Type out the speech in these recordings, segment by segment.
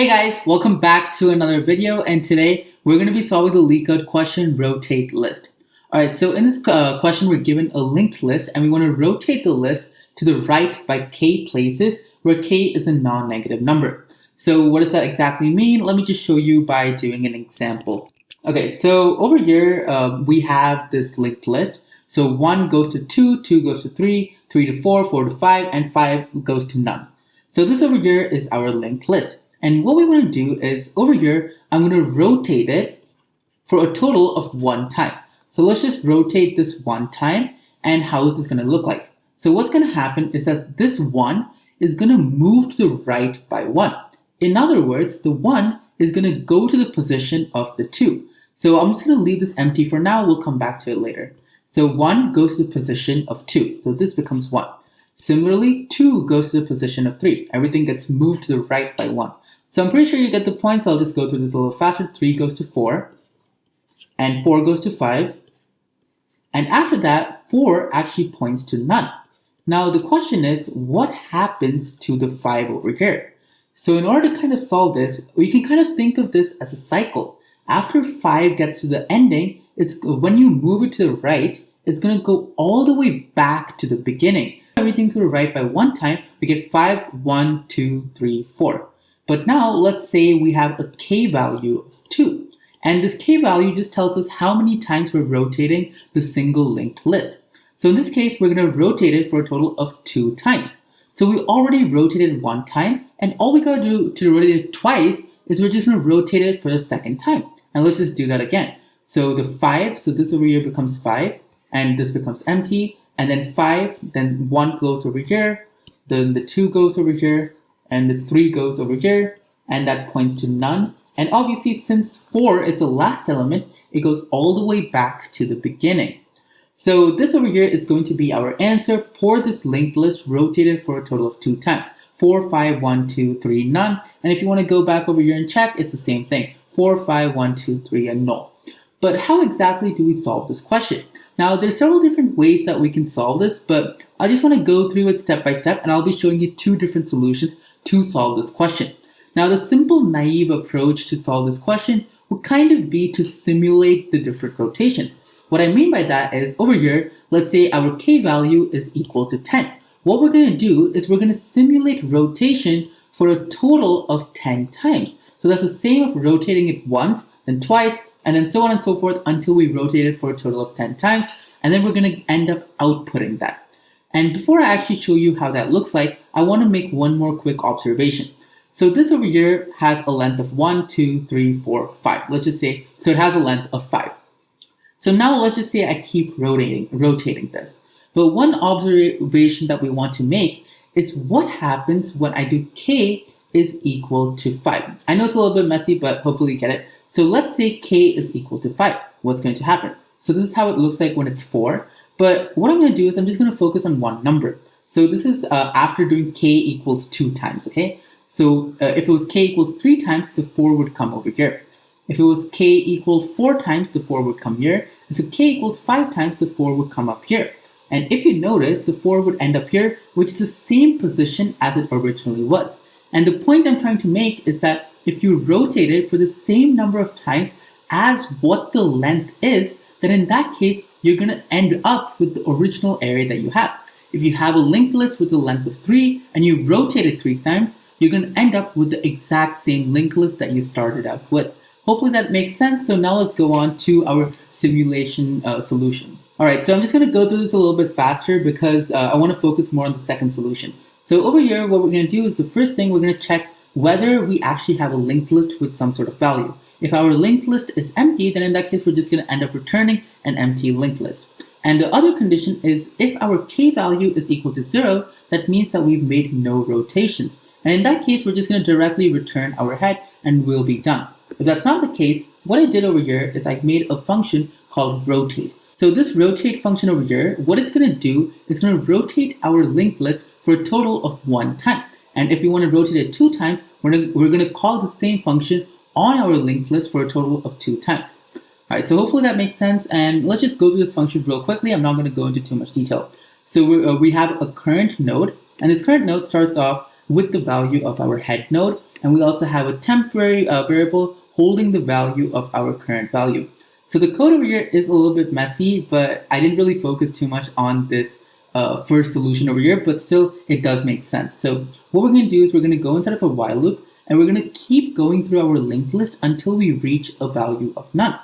Hey guys, welcome back to another video, and today we're going to be solving the LeetCode question rotate list. Alright, so in this question we're given a linked list and we want to rotate the list to the right by k places where k is a non-negative number. So what does that exactly mean? Let me just show you by doing an example. Okay, so over here we have this linked list. So 1 goes to 2, 2 goes to 3, 3 to 4, 4 to 5, and 5 goes to none. So this over here is our linked list. And what we want to do is over here, I'm going to rotate it for a total of 1 time. So let's just rotate this 1 time, and how is this going to look like? So what's going to happen is that this 1 is going to move to the right by 1. In other words, the 1 is going to go to the position of the 2. So I'm just going to leave this empty for now. We'll come back to it later. So 1 goes to the position of 2. So this becomes 1. Similarly, 2 goes to the position of 3. Everything gets moved to the right by 1. So I'm pretty sure you get the point, so I'll just go through this a little faster. 3 goes to 4, and 4 goes to 5. And after that, 4 actually points to none. Now the question is, what happens to the 5 over here? So in order to kind of solve this, we can kind of think of this as a cycle. After 5 gets to the ending, when you move it to the right, it's going to go all the way back to the beginning. Everything to the right by 1 time, we get 5, 1, 2, 3, 4. But now let's say we have a k value of 2. And this k value just tells us how many times we're rotating the single linked list. So in this case, we're going to rotate it for a total of 2 times. So we already rotated 1 time, and all we got to do to rotate it twice is we're just going to rotate it for the second time. And let's just do that again. So the 5, so this over here becomes 5, and this becomes empty, and then 5, then 1 goes over here, then the 2 goes over here, and the 3 goes over here, and that points to none. And obviously, since 4 is the last element, it goes all the way back to the beginning. So this over here is going to be our answer for this linked list rotated for a total of 2 times. 4, 5, 1, 2, 3, none. And if you want to go back over here and check, it's the same thing. 4, 5, 1, 2, 3, and null. But how exactly do we solve this question? Now, there's several different ways that we can solve this, but I just want to go through it step by step, and I'll be showing you 2 different solutions to solve this question. Now, the simple naive approach to solve this question would kind of be to simulate the different rotations. What I mean by that is over here, let's say our k value is equal to 10. What we're going to do is we're going to simulate rotation for a total of 10 times. So that's the same of rotating it once, then twice, and then so on and so forth until we rotate it for a total of 10 times. And then we're going to end up outputting that. And before I actually show you how that looks like, I want to make one more quick observation. So this over here has a length of 1, 2, 3, 4, 5. Let's just say, so it has a length of 5. So now let's just say I keep rotating this. But one observation that we want to make is what happens when I do k is equal to 5. I know it's a little bit messy, but hopefully you get it. So let's say k is equal to 5. What's going to happen? So this is how it looks like when it's 4. But what I'm going to do is I'm just going to focus on one number. So this is after doing k equals 2 times, okay? So if it was k equals 3 times, the 4 would come over here. If it was k equals 4 times, the 4 would come here. And so k equals 5 times, the 4 would come up here. And if you notice, the 4 would end up here, which is the same position as it originally was. And the point I'm trying to make is that if you rotate it for the same number of times as what the length is, then in that case, you're going to end up with the original area that you have. If you have a linked list with a length of 3 and you rotate it 3 times, you're going to end up with the exact same linked list that you started out with. Hopefully that makes sense. So now let's go on to our simulation solution. All right, so I'm just going to go through this a little bit faster because I want to focus more on the second solution. So over here, what we're going to do is the first thing we're going to check whether we actually have a linked list with some sort of value. If our linked list is empty, then in that case, we're just going to end up returning an empty linked list. And the other condition is if our k value is equal to 0, that means that we've made no rotations. And in that case, we're just going to directly return our head and we'll be done. If that's not the case, what I did over here is I made a function called rotate. So this rotate function over here, what it's going to do is going to rotate our linked list for a total of 1 time. And if we want to rotate it 2 times, we're going to call the same function on our linked list for a total of 2 times. All right, so hopefully that makes sense. And let's just go through this function real quickly. I'm not going to go into too much detail. So we have a current node, and this current node starts off with the value of our head node. And we also have a temporary variable holding the value of our current value. So the code over here is a little bit messy, but I didn't really focus too much on this first solution over here, but still it does make sense. So what we're going to do is we're going to go inside of a while loop, and we're going to keep going through our linked list until we reach a value of none.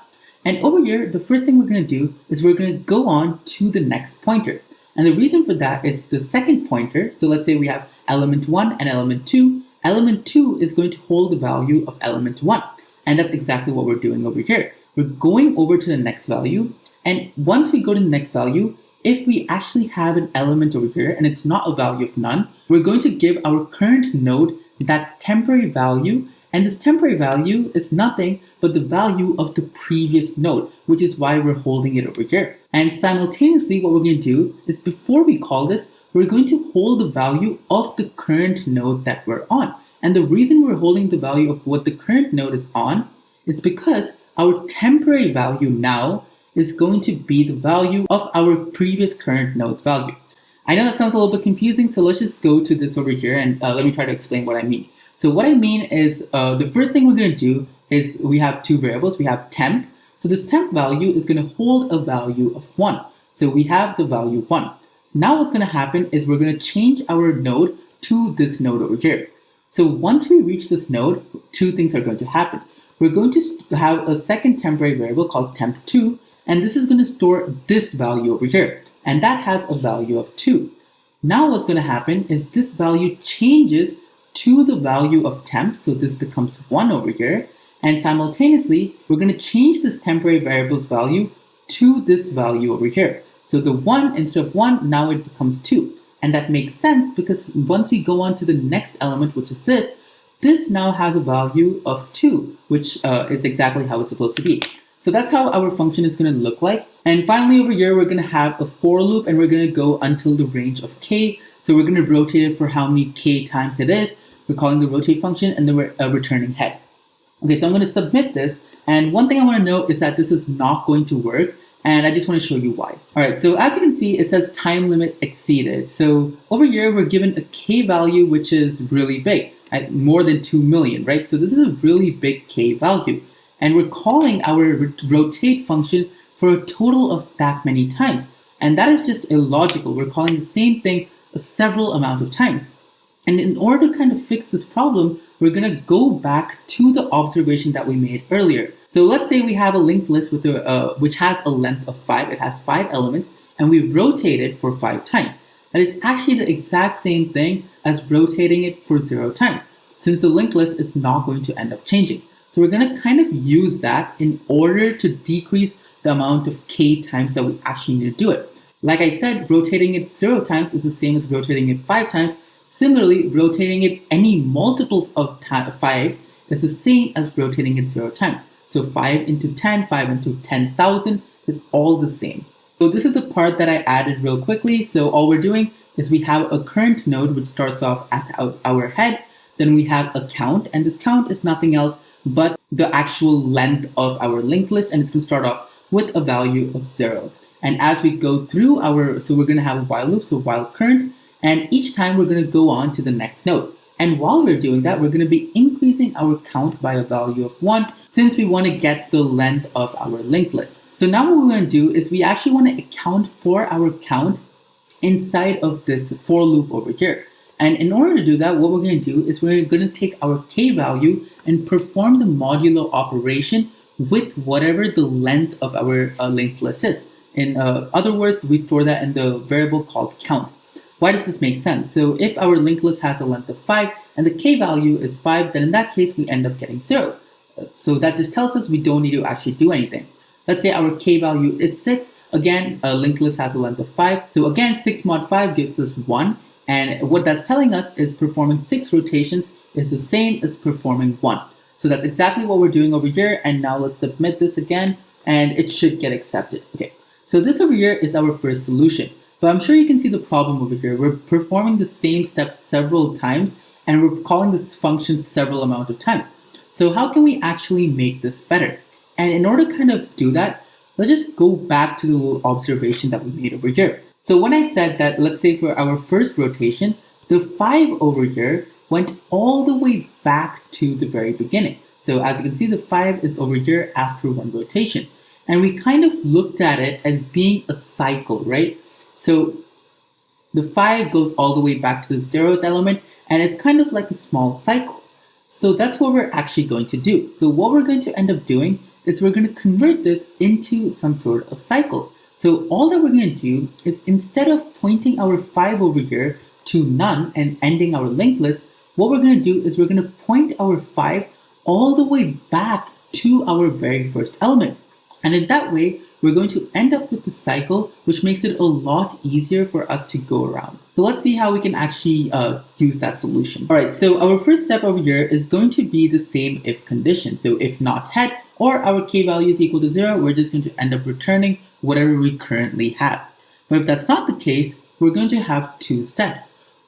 And over here, the first thing we're going to do is we're going to go on to the next pointer. And the reason for that is the second pointer. So let's say we have element 1 and element 2. Element 2 is going to hold the value of element 1. And that's exactly what we're doing over here. We're going over to the next value. And once we go to the next value, if we actually have an element over here and it's not a value of none, we're going to give our current node that temporary value. And this temporary value is nothing but the value of the previous node, which is why we're holding it over here. And simultaneously, what we're going to do is before we call this, we're going to hold the value of the current node that we're on. And the reason we're holding the value of what the current node is on is because our temporary value now is going to be the value of our previous current node's value. I know that sounds a little bit confusing, so let's just go to this over here and let me try to explain what I mean. So what I mean is the first thing we're going to do is we have two variables. We have temp. So this temp value is going to hold a value of 1. So we have the value 1. Now what's going to happen is we're going to change our node to this node over here. So once we reach this node, two things are going to happen. We're going to have a second temporary variable called temp2, and this is going to store this value over here, and that has a value of 2. Now what's going to happen is this value changes to the value of temp, so this becomes 1 over here, and simultaneously we're going to change this temporary variable's value to this value over here. So the 1 instead of 1, now it becomes 2. And that makes sense because once we go on to the next element, which is this now has a value of 2, which is exactly how it's supposed to be. So that's how our function is going to look like. And finally over here, we're going to have a for loop, and we're going to go until the range of k. So we're going to rotate it for how many k times it is. We're calling the rotate function, and then we're returning head. Okay, so I'm going to submit this. And one thing I want to note is that this is not going to work. And I just want to show you why. All right, so as you can see, it says time limit exceeded. So over here, we're given a k value, which is really big, at more than 2 million, right? So this is a really big k value. And we're calling our rotate function for a total of that many times. And that is just illogical. We're calling the same thing a several amount of times. And in order to kind of fix this problem, we're going to go back to the observation that we made earlier. So let's say we have a linked list with which has a length of 5. It has 5 elements, and we rotate it for 5 times. That is actually the exact same thing as rotating it for 0 times, since the linked list is not going to end up changing. So we're going to kind of use that in order to decrease the amount of k times that we actually need to do it. Like I said, rotating it 0 times is the same as rotating it 5 times. Similarly, rotating it any multiple of 5 is the same as rotating it 0 times. So 5 into 10, 5 into 10,000 is all the same. So this is the part that I added real quickly. So all we're doing is we have a current node which starts off at our head. Then we have a count, and this count is nothing else but the actual length of our linked list, and it's going to start off with a value of 0. And as we go through so we're going to have a while loop, so while current, and each time we're going to go on to the next node. And while we're doing that, we're going to be increasing our count by a value of 1 since we want to get the length of our linked list. So now what we're going to do is we actually want to account for our count inside of this for loop over here. And in order to do that, what we're going to do is we're going to take our k value and perform the modulo operation with whatever the length of our linked list is. In other words, we store that in the variable called count. Why does this make sense? So if our linked list has a length of 5 and the k value is 5, then in that case, we end up getting 0. So that just tells us we don't need to actually do anything. Let's say our k value is 6. Again, a linked list has a length of 5. So again, 6 mod 5 gives us 1. And what that's telling us is performing 6 rotations is the same as performing 1. So that's exactly what we're doing over here. And now let's submit this again, and it should get accepted. Okay, so this over here is our first solution. But I'm sure you can see the problem over here. We're performing the same step several times, and we're calling this function several amount of times. So how can we actually make this better? And in order to kind of do that, let's just go back to the little observation that we made over here. So when I said that, let's say for our first rotation, the 5 over here went all the way back to the very beginning. So as you can see, the 5 is over here after one rotation. And we kind of looked at it as being a cycle, right? So the 5 goes all the way back to the 0th element, and it's kind of like a small cycle. So that's what we're actually going to do. So what we're going to end up doing is we're going to convert this into some sort of cycle. So all that we're going to do is, instead of pointing our 5 over here to none and ending our linked list, what we're going to do is we're going to point our 5 all the way back to our very first element. And in that way, we're going to end up with the cycle, which makes it a lot easier for us to go around. So let's see how we can actually use that solution. All right, so our first step over here is going to be the same if condition. So if not head or our k value is equal to 0, we're just going to end up returning whatever we currently have. But if that's not the case, we're going to have two steps.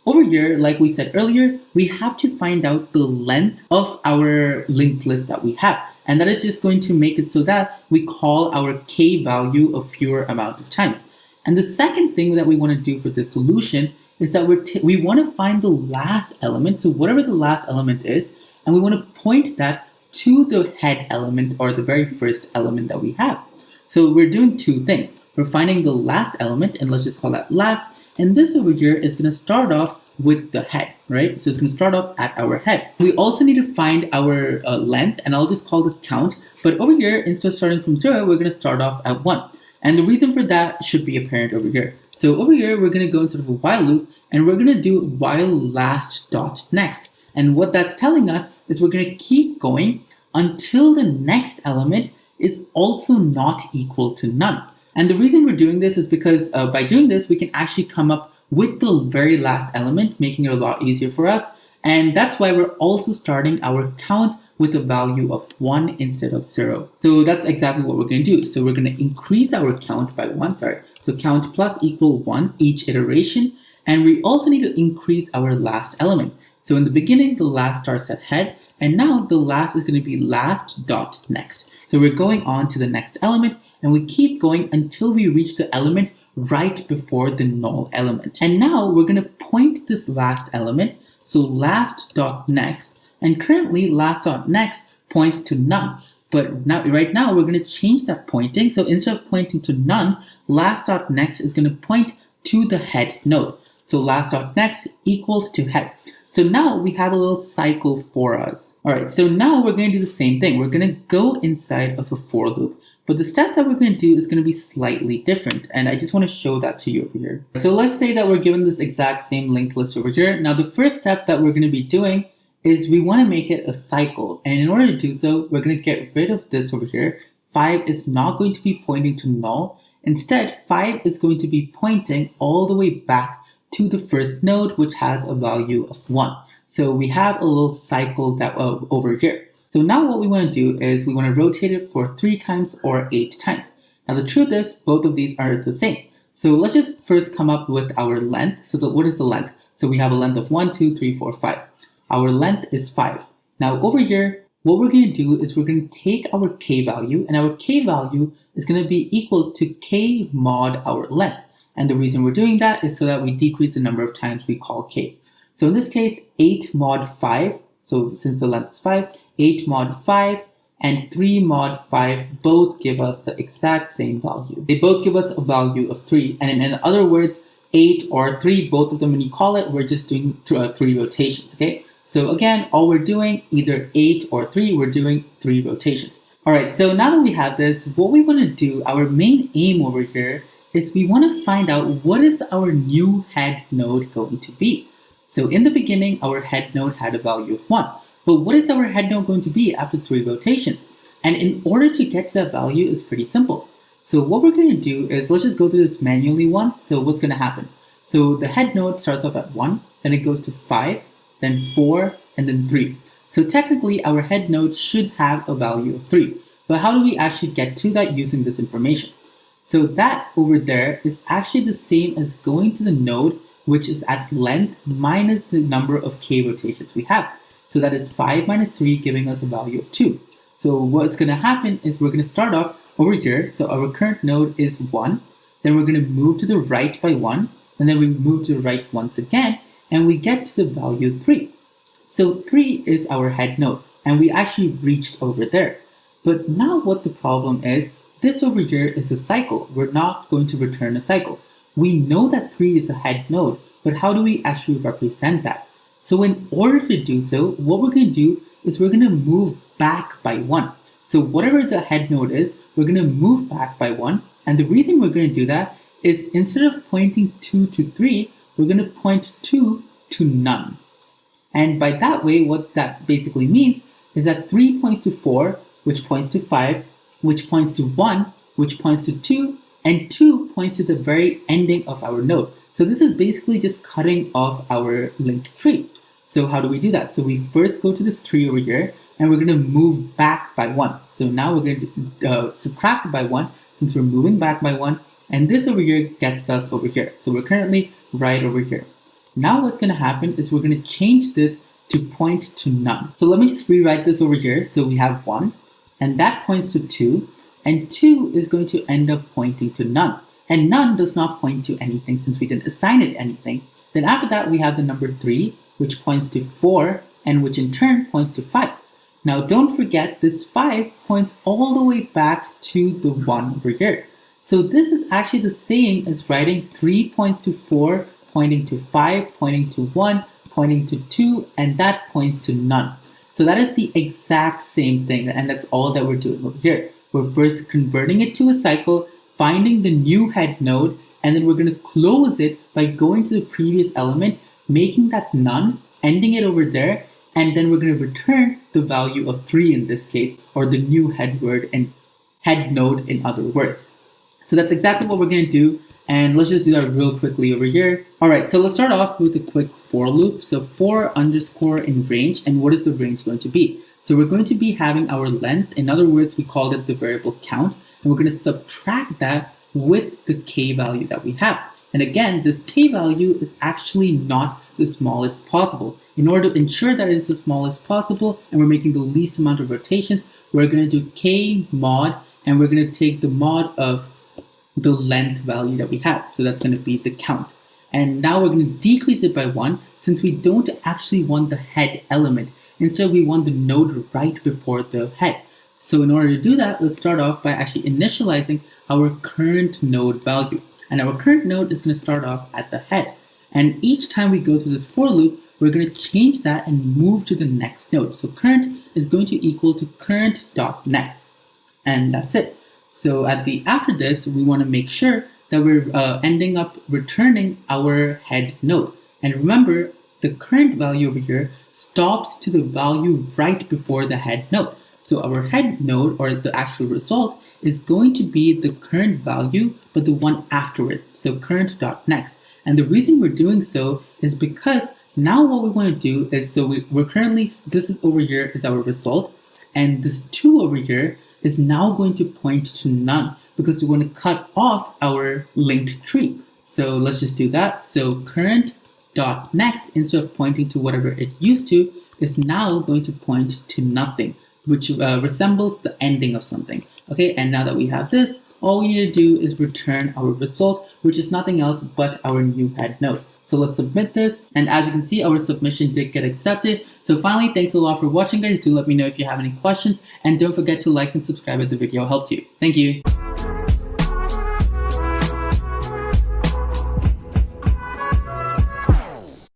Over here, like we said earlier, we have to find out the length of our linked list that we have. And that is just going to make it so that we call our k value a fewer amount of times. And the second thing that we want to do for this solution is that we want to find the last element, so whatever the last element is, and we want to point that to the head element or the very first element that we have. So we're doing two things. We're finding the last element, and let's just call that last. And this over here is going to start off with the head, right? So it's going to start off at our head. We also need to find our length, and I'll just call this count. But over here, instead of starting from 0, we're going to start off at 1. And the reason for that should be apparent over here. So over here, we're going to go into a while loop, and we're going to do while last dot next. And what that's telling us is we're going to keep going until the next element is also not equal to none. And the reason we're doing this is because by doing this, we can actually come up with the very last element, making it a lot easier for us. And that's why we're also starting our count with a value of 1 instead of 0. So that's exactly what we're going to do. So we're going to increase our count by 1, So count plus equal 1 each iteration. And we also need to increase our last element. So in the beginning, the last starts at head, and now the last is going to be last dot next. So we're going on to the next element, and we keep going until we reach the element right before the null element. And now we're going to point this last element, so last dot next, and currently last dot next points to none. But now, right now, we're going to change that pointing. So instead of pointing to none, last dot next is going to point to the head node. So last dot next equals to head. So now we have a little cycle for us. All right, so now we're going to do the same thing. We're going to go inside of a for loop. But the steps that we're going to do is going to be slightly different. And I just want to show that to you over here. So let's say that we're given this exact same linked list over here. Now the first step that we're going to be doing is we want to make it a cycle. And in order to do so, we're going to get rid of this over here. 5 is not going to be pointing to null. Instead, 5 is going to be pointing all the way back to the first node, which has a value of 1. So we have a little cycle that over here. So now what we want to do is we want to rotate it for 3 times or 8 times. Now the truth is both of these are the same. So let's just first come up with our length. So what is the length? So we have a length of 1, 2, 3, 4, 5. Our length is 5. Now over here, what we're going to do is we're going to take our k value, and our k value is going to be equal to k mod our length. And the reason we're doing that is so that we decrease the number of times we call k. So in this case, 8 mod 5. So since the length is 5, 8 mod 5 and 3 mod 5 both give us the exact same value. They both give us a value of 3. And in other words, 8 or 3, both of them, when you call it, we're just doing 3 rotations, okay? So again, all we're doing, either 8 or 3, we're doing 3 rotations. All right, so now that we have this, what we want to do, our main aim over here, is we want to find out what is our new head node going to be. So in the beginning, our head node had a value of 1. But what is our head node going to be after 3 rotations? And in order to get to that value is pretty simple. So what we're going to do is, let's just go through this manually once. So what's going to happen? So the head node starts off at 1, then it goes to 5, then 4, and then 3. So technically our head node should have a value of 3. But how do we actually get to that using this information? So that over there is actually the same as going to the node which is at length minus the number of k rotations we have. So that is 5 minus 3 giving us a value of 2. So what's going to happen is we're going to start off over here. So our current node is 1. Then we're going to move to the right by 1. And then we move to the right once again. and we get to the value 3. So 3 is our head node, and we actually reached over there. But now what the problem is, this over here is a cycle. We're not going to return a cycle. We know that 3 is a head node, but how do we actually represent that? So in order to do so, what we're going to do is we're going to move back by 1. So whatever the head node is, we're going to move back by 1. And the reason we're going to do that is instead of pointing 2 to 3, we're going to point 2 to none. And by that way, what that basically means is that 3 points to 4, which points to 5, which points to 1, which points to 2, and 2 points to the very ending of our node. So this is basically just cutting off our linked tree. So how do we do that? So we first go to this tree over here, and we're going to move back by 1. So now we're going to subtract by 1 since we're moving back by 1, and this over here gets us over here. So we're currently right over here. Now what's going to happen is we're going to change this to point to none. So let me just rewrite this over here. So we have 1, and that points to 2, and 2 is going to end up pointing to none. And none does not point to anything since we didn't assign it anything. Then after that, we have the number 3, which points to 4, and which in turn points to 5. Now don't forget this 5 points all the way back to the 1 over here. So this is actually the same as writing 3 points to 4, pointing to 5, pointing to 1, pointing to 2, and that points to none. So that is the exact same thing, and that's all that we're doing over here. We're first converting it to a cycle, finding the new head node, and then we're going to close it by going to the previous element, making that none, ending it over there, and then we're going to return the value of 3 in this case, or the new head word and head node in other words. So that's exactly what we're going to do, and let's just do that real quickly over here. Alright, so let's start off with a quick for loop. So for underscore in range, and what is the range going to be? So we're going to be having our length, in other words, we called it the variable count, and we're going to subtract that with the k value that we have. And again, this k value is actually not the smallest possible. In order to ensure that it is the smallest possible and we're making the least amount of rotations, we're going to do k mod, and we're going to take the mod of the length value that we have. So that's going to be the count. And now we're going to decrease it by 1 since we don't actually want the head element. Instead, we want the node right before the head. So in order to do that, let's start off by actually initializing our current node value. And our current node is going to start off at the head. And each time we go through this for loop, we're going to change that and move to the next node. So current is going to equal to current.next. And that's it. So after this, we want to make sure that we're ending up returning our head node. And remember, the current value over here stops to the value right before the head node. So our head node, or the actual result, is going to be the current value, but the one after it. So current.next. And the reason we're doing so is because now what we want to do is, so we're currently, this is over here is our result, and this 2 over here is now going to point to none because we want to cut off our linked tree. So let's just do that. So current.next, instead of pointing to whatever it used to, is now going to point to nothing, which resembles the ending of something. Okay, and now that we have this, all we need to do is return our result, which is nothing else but our new head node. So let's submit this, and as you can see, our submission did get accepted. So finally, thanks a lot for watching, guys. Do let me know if you have any questions, and don't forget to like and subscribe if the video helped you. Thank you.